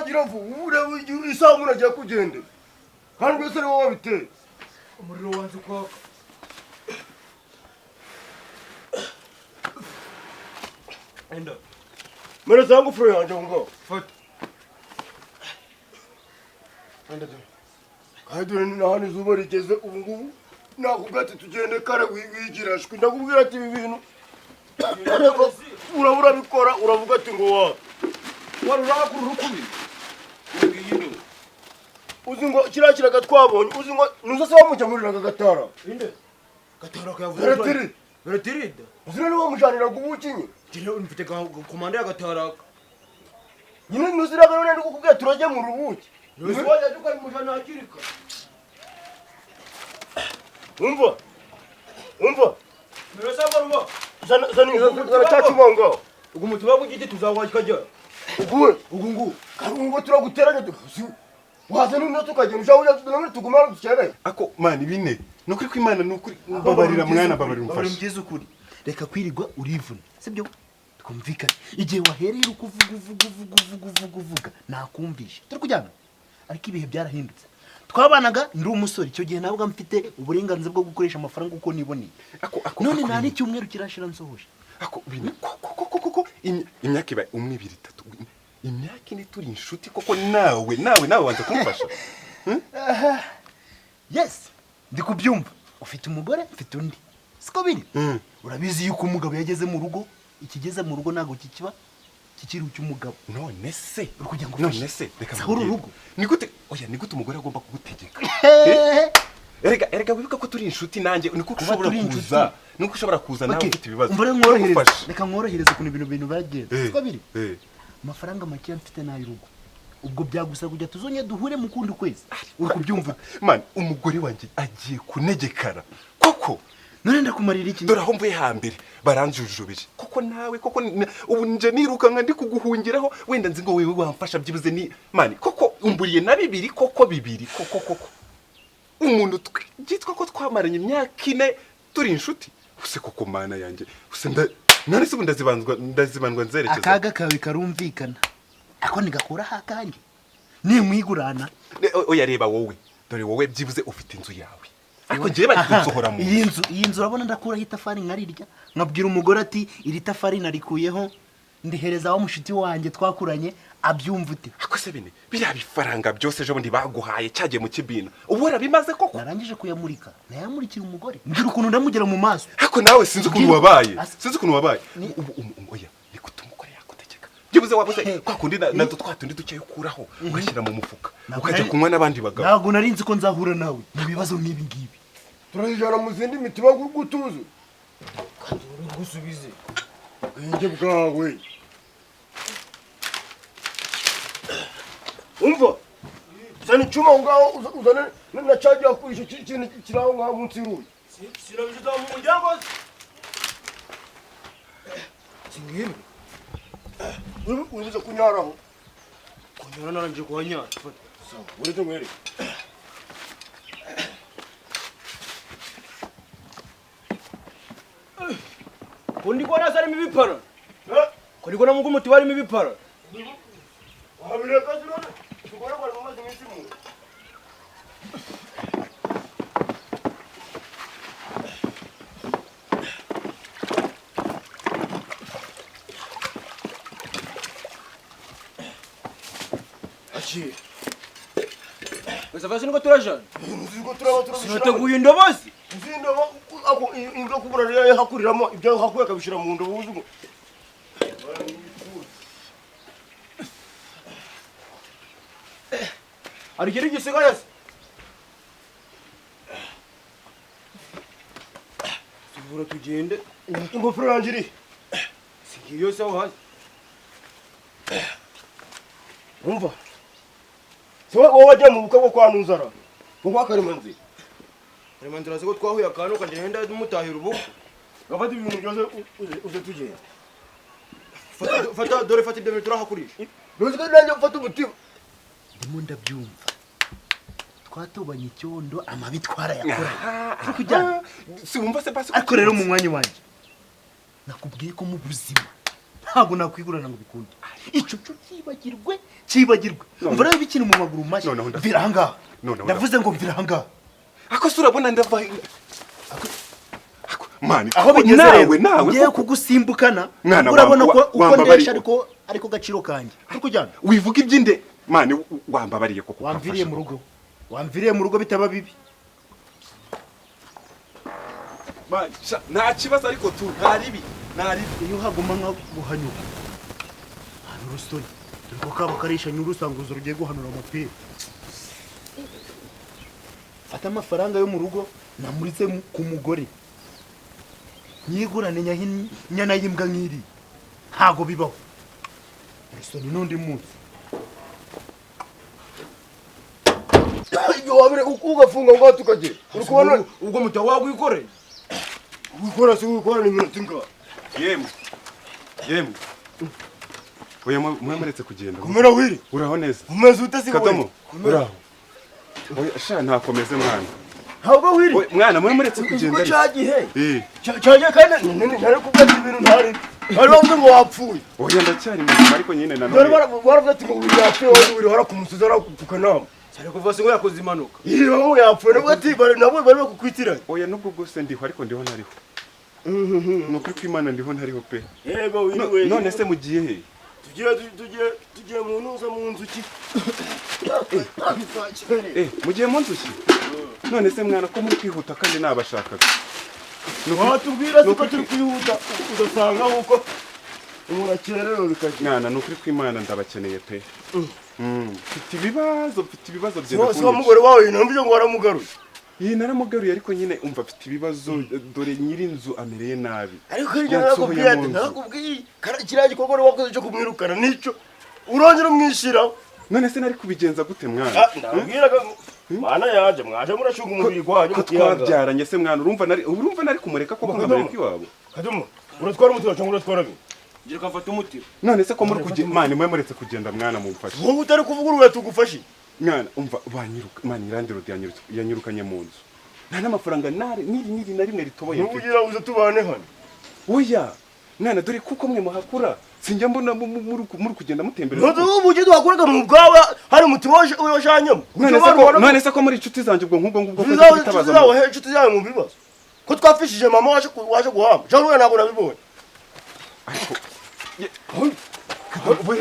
wagira vuba ureba isaha umuntu agiye kugenda kandi byose ari wowe wabiteye umuriro wanze kwaka enda mere zangu furo yanjye ngo fata enda de kandi dore ni hano izuba rigeze ubu ngubu nakubwira ati tugende kare wigira shwi ndakubwira ati ibi bintu urabura bikora uravuga ati ngo wa wari urakura urukubi ngiyino uzi ngo kirakiraga twabonye uzi ngo nuzo se wamujamuriraga gatara inde gatara kayavuze baratirida uzira ni wamujanira gubukinye tire mfite komanda ya gatara nyine nuziraga none ndikukubwira turajye mu rubuki nuzi wajya duka mujana akirika umva merasa baruba zana cyacumanga ugu mutuba gugiti tuzawajya ugu karungo turaguteranya duzi waza nuno tukagenda ujaje tunamwe tugumana ducyere ako mani bine nukuri ko Imana nukuri babarira mwana babarira umfasha mugeze ukuri reka kwirigwa urivuna sibyo twumvikane igihe wahereye ukuvuga nakumvisha turi kujyana ariko ibihe byarahindutse twabanaga ndi umusore icyo gihe nabwo mfite uburenganzira bwo gukoresha amafaranga uko niboneye none nta n'icyumweru kirashira nsohoje ako bine koko imyaka ibaye 1 2 3 imyaka ine turi inshuti koko nawe wanze kumfasha yes ndi kubyumva ufite umugore mfite undi siko biri urabizi yuko umugabo yageze mu rugo ikigeze mu rugo nago kikiba kikiri cy'umugabo none se urukujya ngo none se reka sahura urugo nigute umugore agomba kugutegeka erega wibuka ko turi inshuti nanjye niko ushobora kuza nawe ufite ibibazo reka mworohereze ku bintu bagenze siko biri amafaranga make mfite n'ay'urugo ubwo byagusa kujya tuzonye duhure mu kundi kwezi uri kubyumva man umugore wanjye agiye kunegekara koko none ndakumarira iki dore aho mvuye hambere baranjujubije koko nawe koko ubu nje niruka nka ndi kuguhungiraho wenda nzi ngo wewe wamfasha byibuze ni man koko umburiye na bibiri koko umuntu twitwa ko twamaranye imyaka 4 turi inshuti use koko mana yanjye use none se ndazibandwa nzerekeza akaga kawe karumvikana ako nigakura hakange ni mwigurana oya reba wowe dore wowe byibuze ufite inzu yawe ariko ngiye bari kunsohora mu iyi nzu urabona ndakura hitafari nkarirya nkabwira umugore ati iri tafari narikuyeho ndihereza wa mushiti wanjye twakuranye abyumva ute ako se bine biriya bifaranga byose ejo bundi baguhaye cyagiye mu kibina ubu warabimaze koko narangije kuyamurika nayamurikira umugore mbwira ukuntu ndamugera mu maso ako nawe sinzi ukuntu wabaye oya nikutumukore yakutegeka byibuze wabuze kwa kundi nazo twatundi ducye ukuraho ugashyira mu mufuka ukajya kunywa n'abandi bagabo ntabwo narinzi ko nzahura nawe nibibazo nk'ibi ngibi turajana mu zindi mitiba gutuza kandi gusubize ubwenge bwawe umva zana icyuma ngaho uzane na cyagiye kuri icyo kintu kiraho ngaho munsi y'urugi sinabishyize mu muryango singibi uribuze kunyaraho kunyara narangije kuhanyara uretse mwere kundi ko nasa arimo ibipara kundi ko namugo umuti barimo ibipara wahabireka zirone tugora kwa mumazi mwisi mu achi Basa fasi niko turajana nziko turaba sinateguye indobozi nzindobo ako inga kubura rero hakuriramo ibyo hakuye kabishira mu ndobo uzugo arigeri gisigaye tuvura tugende ingofero yanjye iri sigiyo sawa hasi umva wowe wajya mu bukwe bwo kwa Nuzara kwa Karimanzi Karimanzi ko twahuye akantu kagenda mutahira ubu gafata ibintu byose uze tugenda fata dore fata ibyo turahakurisha Nuziko nanjye ufata umutima ndimo ndabyumva twatobanye icyondo amabi twarayakora kujya si wumva se basi ariko rero mu mwanya wanjye nakubwiye ko mu buzima ntabwo nakwigurana ngo bikunde icyo cyo kibagirwe umva rero bikiri mu maguru mashya mvira ahangaha ndavuze ngo mvira ahangaha ako se urabona ndava mani aho bigeze rero ngiye kugusimbukana urabona ko uko ndesha ariko gaciro kanjye ariko jyana wivuga iby'inde mani wambabariye koko wamviriye mu rugo bitaba bibi nta kibazo ariko tu ntaribi iyo haguma nka guhanyuka hano urustori dore ko kaba karisha nyurusanguzo rugiye guhanura amapira fata amafaranga yo mu rugo namuritse ku mugore nyigurane nyana y'imbwa nk'iri ntago bibaho urustori n'undi munsi iyo wabire ugafunga ngo tukagera uri kubona ubwo muta wagwikoreye wikora se wikora ni minota ingahe yemwe oya mwamuretse kugenda kumera wiri uraho neza umeze utasigoye Kadomo uraho oya sha ntakomeze mwana ntabwo wiri mwana mwamuretse kugenda ko cyagihe cyagiye kandi ntari kubwira ibintu ntari bari bavuze ngo wapfuye oya ndacyari muzima ariko nyine na none baravuga ati ngo wiri yapfuye wiri hora ku musozi ara ku kanama cyane kuva se ngo yakoze impanuka iyo yapfuye nabwo ati nabo bari bakukwitiranye oya nubwo bwose ndiho ariko ndiho ntariho nukuri ko Imana ndiho ntariho pe yego wiri none se mugiye he tugiye mu ntuza mu nzuki mugiye mu nzuki none se mwana ko muri kwihuta kandi nabashakaga watubwira siko turi kwihuta ugasanga nkuko umuntu akererewe bikagira mwana nukuri ko Imana ndabakeneye pe mfite ibibazo byose umugore wawe nambye ngo waramugaruye iyi naramugaruye ariko nyine umva afite ibibazo dore nyiri inzu amereye nabi ariko nakubwiye kiriya gikorwa wakoze cyo kumwirukana nicyo urongera umwishyiraho none se nari kubigenza gute mwana ndabwiraga mwana yaje mwaje murashunga umubiri gwanyu twabyaranye se mwana urumva nari kumureka ko nkamareka iwabo Kadomo uratwara umutima cyangwa uratwara bine ngira kafata umutima none se ko muri kugenda mwana mwe muretse kugenda mwana mumfashe wowe utari kuvuga uruya tugufashe mwana umva banyiruka mwana irandiro yanyirukanye mu nzu nta n'amafaranga niri na rimwe ritoboye ntugira uze tubane hano oya mwana dore kuko mwe muhakura sinjya mbona muri kugenda mutemberera ubu ujye duhakuraga mu bwawe hari umutima washanyemo none se ko muri inshuti zanjye ubwo ngubwo ko inshuti zawe mu bibazo ko twafishije mama waje guhamba cyangwa uruya ntabwo nabibonye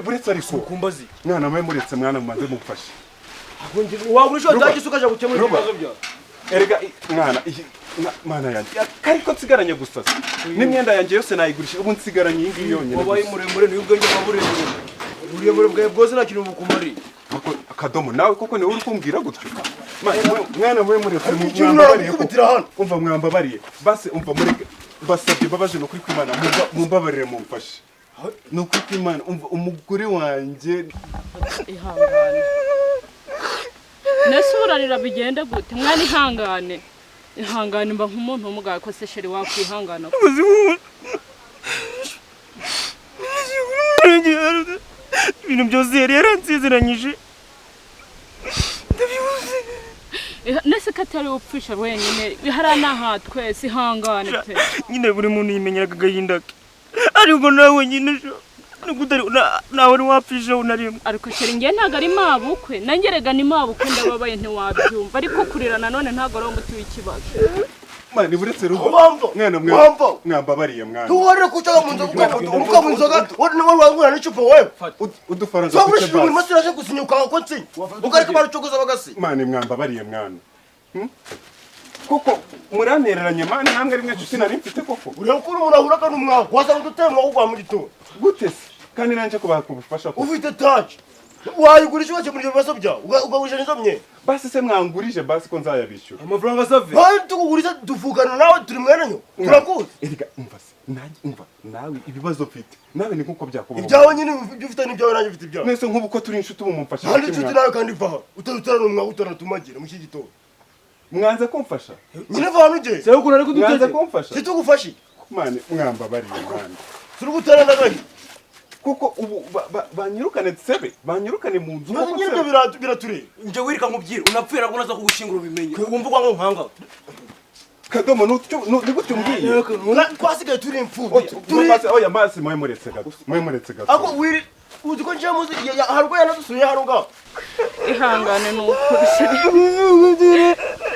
buretse ariko kumbazi mwana mwe muretse mwana mumaze mumfashe waba urushaho utagise ukaja gukemura ibibazo byawe erega mwana yanjye kariko nsigaranye gusa n'imyenda yanjye yose nayigurisha ubu nsigaranye iyi ngiyi yonyine wabaye muremure niyo ubwenge bwa burebure bwawe bwose nta kintu bukumariye Kadomo nawe koko niwe uri kumbwira gutyo mwana mwe muretse umva mwambabariye basi umva mureke basabye babaje no kuri kwimana mumbabarire mumfashe no kuri kwimana umva umugore wanjye ihangane nese urarira bigende gute mwana ihangane mba nk'umuntu w'umugabo ko se sheri wakwihangana ibintu byose yari yaranziziranyije nese ko atari upfisha wenyine bihara n'aha twese ihangane pe nyine buri muntu yimenyeraga agahinda ke ariko nawe nyine nawe ntiwapfisha unarimwe ariko sheri ngiye ntabwo ari mabukwe nangerega ni mabukwe ndababaye ntiwabyumva ariko kurira nanone ntabwo ari umuti w'ikibazo mwana buretse rugo mwana mwambabariye mwana tuwarire kucaga mu nzoga uruka mu nzoga wangura n'icupa wewe udufaranga so muri shimwe masiraje gusinyuka ko nsi ugarika barucogoza bagasi mwana mwambabariye mwana koko murantereranye mwana namwe rimwe nshuti nari mfite koko ureko urahuraga n'umwaka wasanga utemwa ugwa mu gitondo gute se kandi nanje kubaha kubufasha ko ufite touch wayigurisha wache muri bibazo byawe ugagurisha nizo mye basi se mwangurije basi ko nzayabishyura amafaranga save bari tuguguriza duvugana nawe turi mwenanyo turakuze erega umva se nanjye umva nawe ibibazo mfite nawe ni nkuko byakubaho ibyawe nyine ibyo ufite n'ibyawe nanjye ufite ibyawe nese nk'ubu ko turi inshuti ubu mumfasha kandi inshuti nawe kandi vaha utarutara n'umwaka utaratumagira mu iki gitondo mwanze kumfasha nyine vaha nugeye se ukuri ariko mwanze duteze kumfasha situgufashe mwana mwambabariye mwana turi gutera ndagahi kuko ubu banyirukane tsebe banyirukane mu nzu nyine ibyo biratureba nje wirika nkubwira unapfira nabwo naza kugushingura ubimenye wumva kwa nkanga Kadomo nigute umbwiye twasigaye turi imfubyi oya masi mwemuretse gato ako wiri uzi ko nje muzi harwo yanadusuye hano ngaho ihangane n'ukuri sheri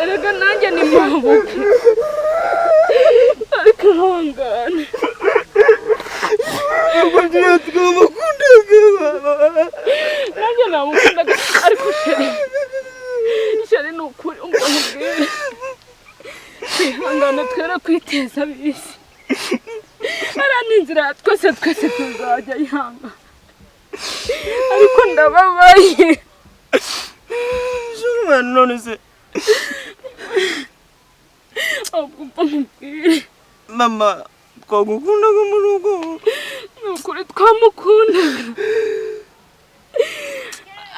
erega nanjye ni mabuke ariko ihangane nanjye namukundaga ariko sheri ni ukuri umva nkubwire ihangane twere kwiteza bisi hariya ni inzira twese tuzajya ihangane ariko ndababaye none se ahubwo mva nkubwire mama twagukundaga mu rugo ni ukuri twamukundaga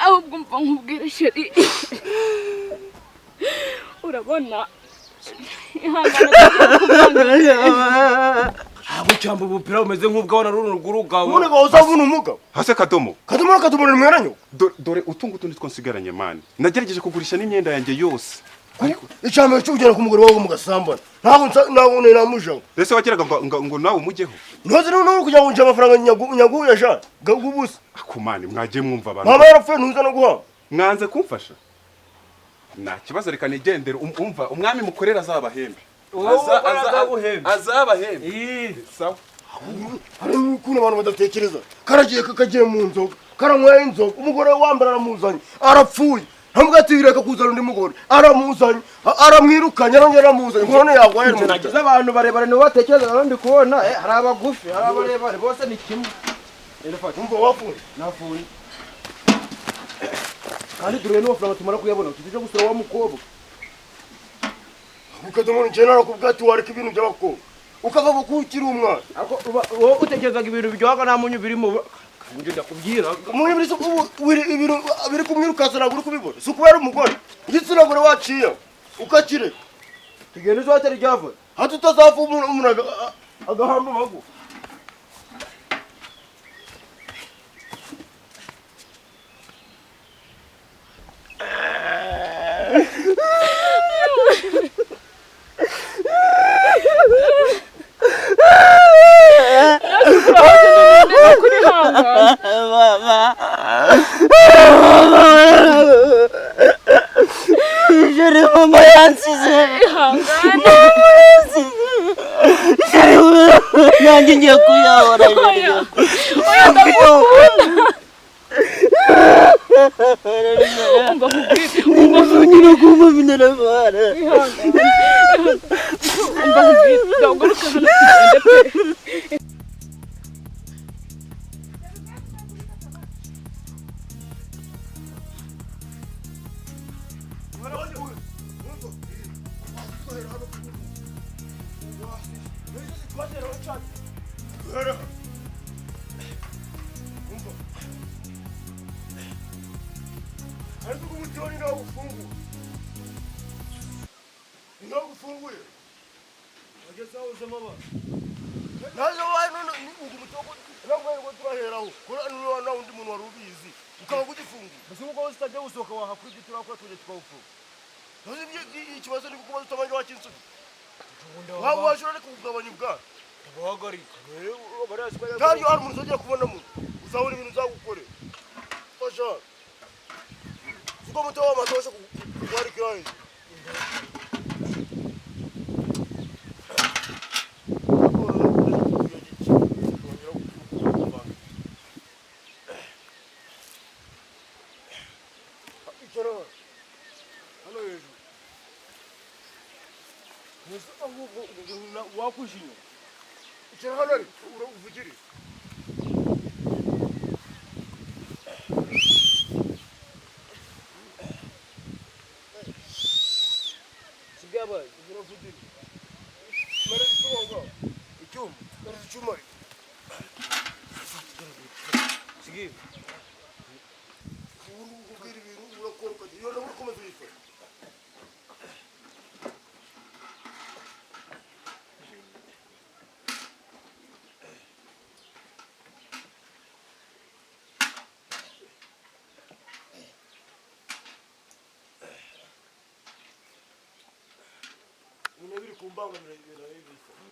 ahubwo mva nkubwire sheri urabona ihangane abo cyamba ubupira umeze nk'ubwabona ruguru gawe none ngo uzavuna umugabo hase Kadomo ni mweranyo dore utungu tundi twonsigaranye mani nagerageje kugurisha n'imyenda yanjye yose icambere cyo kugera ku mugore wawe mugasambana ntabwo namujaho ese wageraga ngo nawe umujyeho ntuzi no kugira ngo nje amafaranga nyaguye sha gagubusa akumani mwagiye mwumva abantu mama yarapfuye ntuza no guha mwanze kumfasha nta kibazo reka nigendere umva umwami mukorera azabahembe azabahembe sawa hari ukuntu abantu badatekereza karagiye kakagiye mu nzoga karanyweye inzoga umugore wambara aramuzanye arapfuye ntabwo atireka kuzana undi mugore aramuzanye aramwirukanye arongera aramuzanye none yagwaye mu nagize abantu barebare nibo batekereza abandi kubona hari abagufi hari abarebare bose ni kimwe umva wapfuye nafuye kandi dore n'amafaranga tumara kuyabona tuje gusura wa mukobwa ukadomona njye narakubwira ati wareka ibintu by'abakobwa ukava gukukira umwana wowe utekerezaga ibintu biryohaga nta munyu birimo kandi ndakubwira umunyu biri kumwirukansa ntabwo uri kubibona si ukubera umugore igitsina gore waciye ukakireka tugenda izo hatari ryava hato utazapfa umuntu agahamba amagufa mama yansize nanjye ngiye kuyahora nyine kumva minarabara naje wayi none ni umutoko nangwe ngo turaheraho kora nuna undi muntu warubizi ukaba kugifungura basi uko ustajya usohoka wahakuri turakora tuje twawufu naje ikibazo ni kukubaza utabanje wakinsu waba washobora kugabanya ubwa bahagarika kandi hari umuntu ugiye kubona mu uzabona ibintu uzagukore fasha uko muto w'amatosha kugwara kirayi wakujinya icara hano ari uvugire sigabaye uravugire mara isohoka icyuma mara icyuma sigiye ubwira ibintu urakora ukagira iyo nawe ukomeza uyifata biri ku kumbangamira ibintu bibi.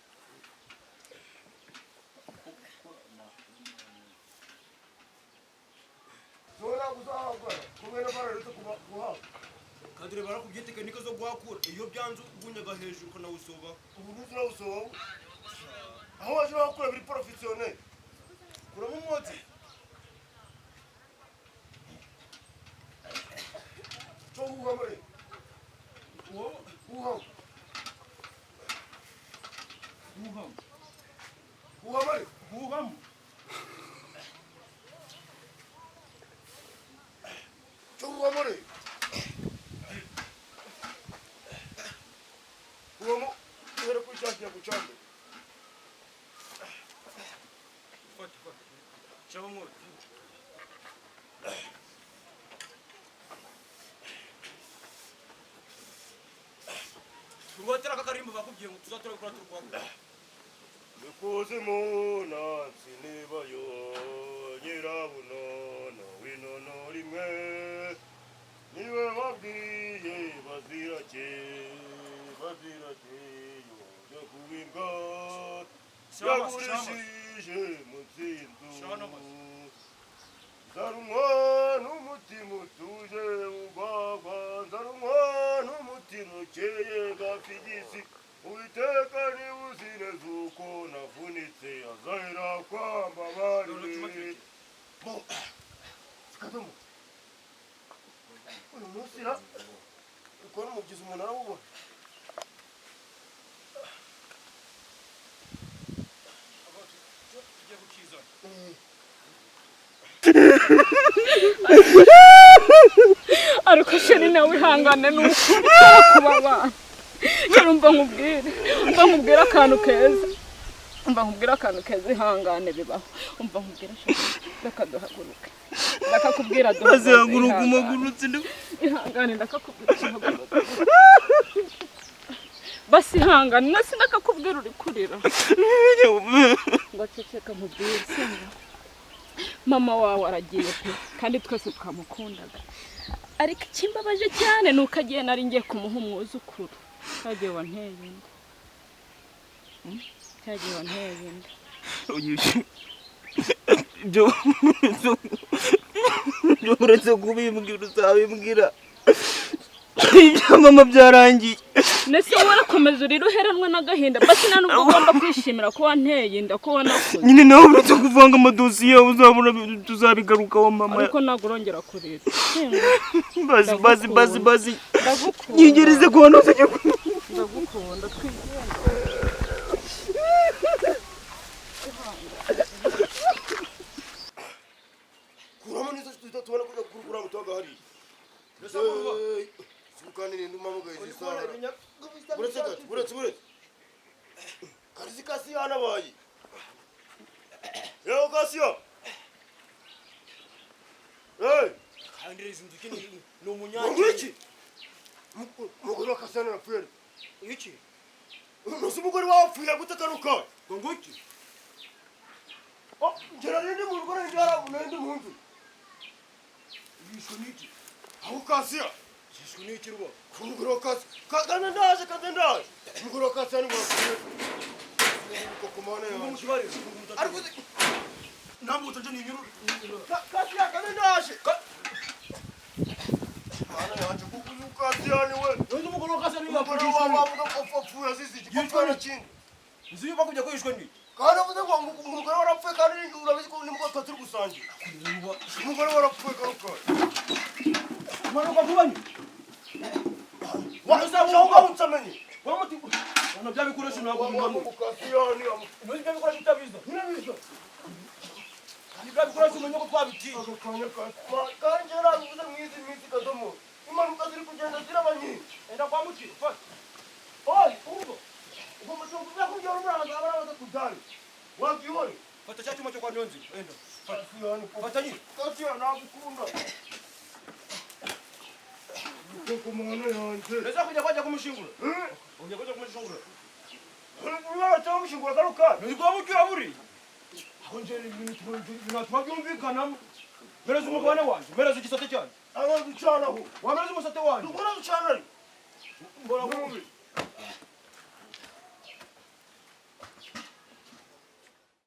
Nona kuzahagwa kumena bararetse kuhaga. Kadire barakubye tekinike zo guhakura iyo byanze ubunyaga hejuru ko nawe usoba Ubu nuzira usoba. Aho waje wakura biri professionnel. kuramo umwotsi Cyo uhamare. Uham. Uhamare. buhamo Cyo uhamare. Uhamo. Era kuchashya kuchande. fata chaba umwotsi turwatera kakarimba bakubwiye ngo tuzatora kuri turwako Nikoze mona sinibayo nyirabunono winono rimwe niwe wabwiye bazirake yo kubinga yagurishije mutsindu nzarumwa n'umutima utuje ubagwa nzarumwa n'umutima ukeye gafigisi Uiteka ni uzine zuko navunitse azahera kwamba bari bo sikadomo uyu munsi ra uko n'umugizi umuntu arawubona tujye gukiza ariko sheri nawe ihangane nuko kuba abana sheri umva nkubwire akantu keza ihangane bibaho umva nkubwire sheri reka duhaguruke ndakakubwira azahaguruka umagurutse ihangane ndakakubwira duhaguruke basi ihangane nasi ndakakubwira uri kurira ngaceceka nkubwire singa mama wawe aragiye pe kandi twese twamukundaga ariko ikimbabaje cyane nuko agiye nari ngiye kumuha umwuzukuru cyagiye wanteye inda ibyo uretse kubimbwira uzabimbwira ibya mama byarangiye nese warakomeza urira uheranwe n'agahinda basi nta nubwo ugomba kwishimira ko wanteye inda ko wanakuze nyine nawe uretse kuvanga amadosiye uzabona tuzabigarukaho mama ariko ntabwo urongera kurira bazi nyigereze ku bantu uzajya ndagukunda twigenda kuramo nizo tubona kujya kurukura mutaga hari sukani ni nduma mugaye sara buretse kasi yana bayi yo kasiyo kandi izinduki ni umunyaki ngwiki mugore wa kasana na pwere iki nusi mugore wapfuye gutakaruka ngwiki ngera rindi mu rugo ndara unendi munzu yishwe niki aho kasiya yishwe niki ruba umugore wa kasi kagana ndaje umugore wa kasi ari wapfuye koko mana ya umukibari ariko ntabwo utaje ni nyuru kasiya kana ndaje mana yaje kuko kasiya ni we uyu umugore wa kasi ni umugore wa bavuga ko apfuye azize igipfa n'ikindi nzi yuko kujya kwishwe ni kandi avuze ngo umugore warapfuye kandi urabizi ko nimugore turi gusangira umugore warapfuye karuka manuka kubani wazabunga unsamenye wamuti wana bya bikoresho ntabwo mumanu ukasiyani umenye bya bikoresho utabiza ninabiza kandi bya bikoresho umenye ko twabitiye akakanya kandi yarabivuze mwizi mwizi kadomo impanuka ziri kugenda zirabanye enda kwa muti fata oyi ubo ugomba kuvuga ko byoro muranga abarabaza kudani wagiyore fata cya cyuma cyo kwa nyonzi enda kasiyani fata nyine kasiyani nagukunda koko mwana yanje ndetse kujya kumushingura ujya kujya kumushingura umwana cyangwa mushingura karuka nibwo buryo buri aho nje binatuma byumvikanamo mereza umugabane wanjye mereza igisate cyanjye abaducanaho wamereza umusate wanjye dukora ducanari mbona nk'ubu